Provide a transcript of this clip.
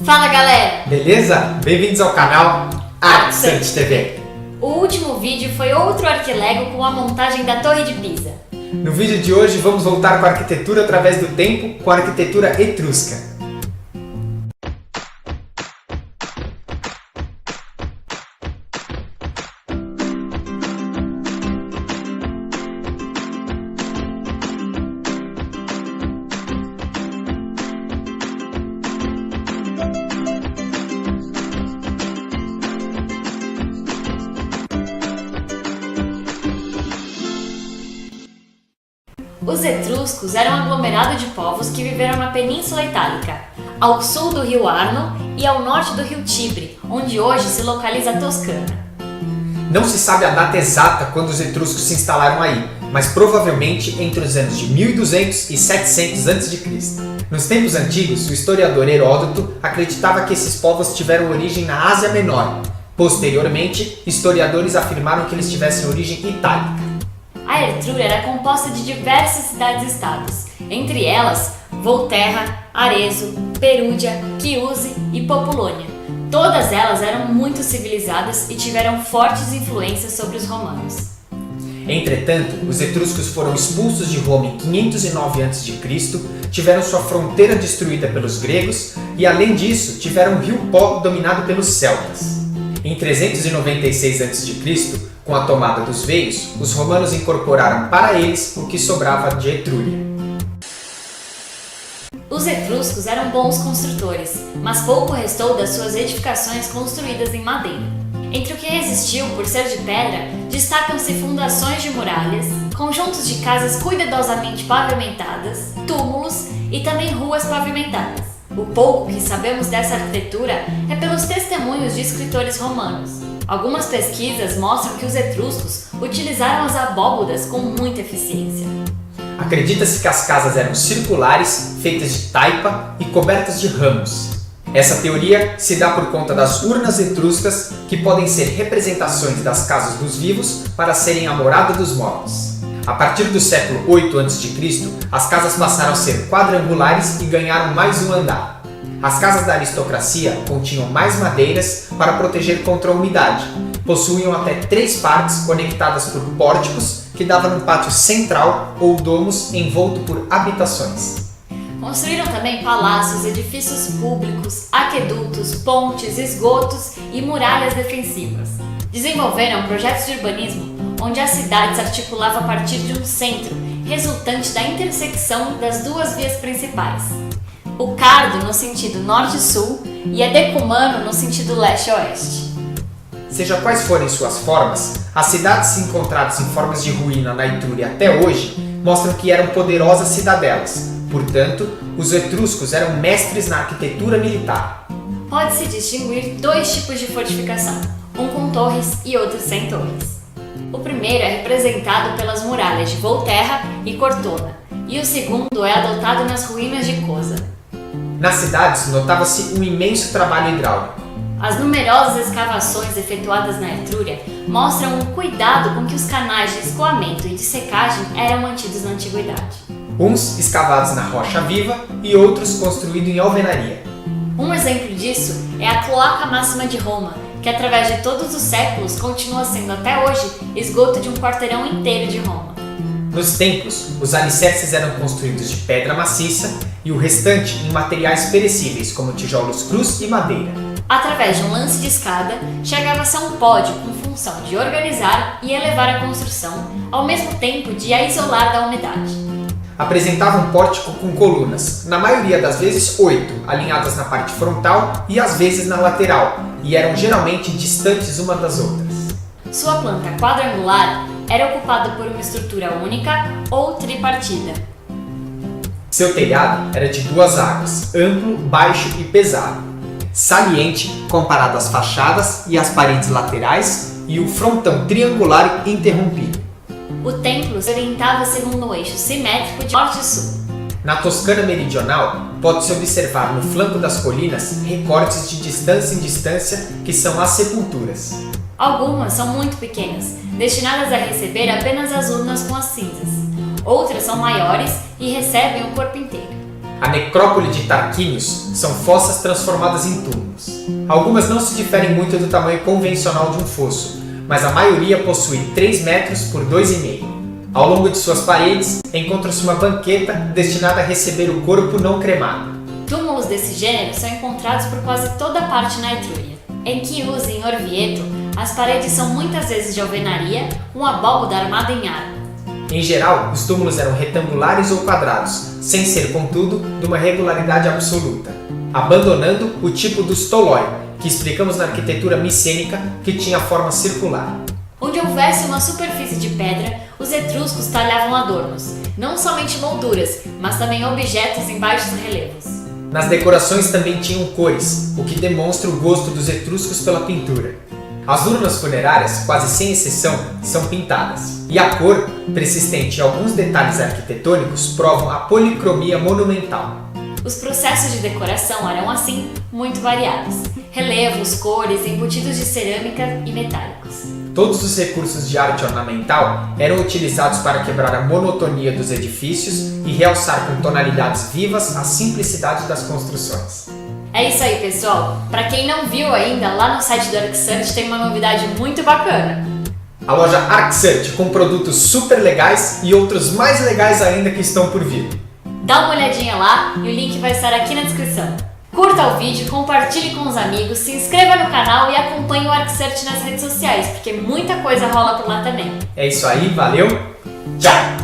Fala galera! Beleza? Bem-vindos ao canal ArcSant TV. O último vídeo foi outro Arquilego com a montagem da Torre de Pisa. No vídeo de hoje vamos voltar com a arquitetura através do tempo, com a arquitetura etrusca. Os etruscos eram um aglomerado de povos que viveram na Península Itálica, ao sul do rio Arno e ao norte do rio Tibre, onde hoje se localiza a Toscana. Não se sabe a data exata quando os etruscos se instalaram aí, mas provavelmente entre os anos de 1200 e 700 a.C. Nos tempos antigos, o historiador Heródoto acreditava que esses povos tiveram origem na Ásia Menor. Posteriormente, historiadores afirmaram que eles tivessem origem itálica. A Etrúria era composta de diversas cidades-estados, entre elas Volterra, Arezzo, Perúdia, Chiusi e Populônia. Todas elas eram muito civilizadas e tiveram fortes influências sobre os romanos. Entretanto, os etruscos foram expulsos de Roma em 509 a.C., tiveram sua fronteira destruída pelos gregos e, além disso, tiveram o rio Po dominado pelos celtas. Em 396 a.C., com a tomada dos veios, os romanos incorporaram para eles o que sobrava de Etrúria. Os etruscos eram bons construtores, mas pouco restou das suas edificações construídas em madeira. Entre o que resistiu por ser de pedra, destacam-se fundações de muralhas, conjuntos de casas cuidadosamente pavimentadas, túmulos e também ruas pavimentadas. O pouco que sabemos dessa arquitetura é pelos testemunhos de escritores romanos. Algumas pesquisas mostram que os etruscos utilizaram as abóbodas com muita eficiência. Acredita-se que as casas eram circulares, feitas de taipa e cobertas de ramos. Essa teoria se dá por conta das urnas etruscas, que podem ser representações das casas dos vivos para serem a morada dos mortos. A partir do século 8 a.C., as casas passaram a ser quadrangulares e ganharam mais um andar. As casas da aristocracia continham mais madeiras para proteger contra a umidade. Possuíam até 3 partes conectadas por pórticos que davam num pátio central ou domos envolto por habitações. Construíram também palácios, edifícios públicos, aquedutos, pontes, esgotos e muralhas defensivas. Desenvolveram projetos de urbanismo onde a cidade se articulava a partir de um centro, resultante da intersecção das duas vias principais. O Cardo no sentido norte-sul e a Decumano no sentido leste-oeste. Seja quais forem suas formas, as cidades encontradas em formas de ruína na Etrúria até hoje mostram que eram poderosas cidadelas. Portanto, os etruscos eram mestres na arquitetura militar. Pode-se distinguir 2 tipos de fortificação, um com torres e outro sem torres. O primeiro é representado pelas muralhas de Volterra e Cortona, e o segundo é adotado nas ruínas de Cosa. Nas cidades notava-se um imenso trabalho hidráulico. As numerosas escavações efetuadas na Etrúria mostram o cuidado com que os canais de escoamento e de secagem eram mantidos na antiguidade. Uns escavados na rocha viva e outros construídos em alvenaria. Um exemplo disso é a Cloaca Máxima de Roma, que através de todos os séculos continua sendo até hoje esgoto de um quarteirão inteiro de Roma. Nos templos, os alicerces eram construídos de pedra maciça e o restante em materiais perecíveis como tijolos crus e madeira. Através de um lance de escada, chegava-se a um pódio com função de organizar e elevar a construção, ao mesmo tempo de a isolar da umidade. Apresentava um pórtico com colunas, na maioria das vezes 8, alinhadas na parte frontal e às vezes na lateral, e eram geralmente distantes uma das outras. Sua planta quadrangular era ocupada por uma estrutura única ou tripartida. Seu telhado era de 2 águas, amplo, baixo e pesado. Saliente comparado às fachadas e às paredes laterais e o frontão triangular interrompido. O templo se orientava segundo um eixo simétrico de norte e sul. Na Toscana meridional, pode-se observar no flanco das colinas recortes de distância em distância que são as sepulturas. Algumas são muito pequenas, destinadas a receber apenas as urnas com as cinzas. Outras são maiores e recebem o corpo inteiro. A necrópole de Tarquínios são fossas transformadas em túmulos. Algumas não se diferem muito do tamanho convencional de um fosso, mas a maioria possui 3 metros por 2,5. Ao longo de suas paredes, encontra-se uma banqueta destinada a receber o corpo não cremado. Túmulos desse gênero são encontrados por quase toda parte na Etrúria. Em Chiusi e em Orvieto, as paredes são muitas vezes de alvenaria, com abóbada armada em arco. Em geral, os túmulos eram retangulares ou quadrados, sem ser, contudo, de uma regularidade absoluta, abandonando o tipo dos toloi, que explicamos na arquitetura micênica, que tinha forma circular. Onde houvesse uma superfície de pedra, os etruscos talhavam adornos, não somente molduras, mas também objetos em baixos relevos. Nas decorações também tinham cores, o que demonstra o gosto dos etruscos pela pintura. As urnas funerárias, quase sem exceção, são pintadas. E a cor, persistente em alguns detalhes arquitetônicos, provam a policromia monumental. Os processos de decoração eram, assim, muito variados. Relevos, cores, embutidos de cerâmica e metálicos. Todos os recursos de arte ornamental eram utilizados para quebrar a monotonia dos edifícios e realçar com tonalidades vivas a simplicidade das construções. É isso aí, pessoal! Para quem não viu ainda, lá no site do ArcSearch tem uma novidade muito bacana. A loja ArcSearch com produtos super legais e outros mais legais ainda que estão por vir. Dá uma olhadinha lá e o link vai estar aqui na descrição. Curta o vídeo, compartilhe com os amigos, se inscreva no canal e acompanhe o ArcSearch nas redes sociais, porque muita coisa rola por lá também. É isso aí, valeu, tchau!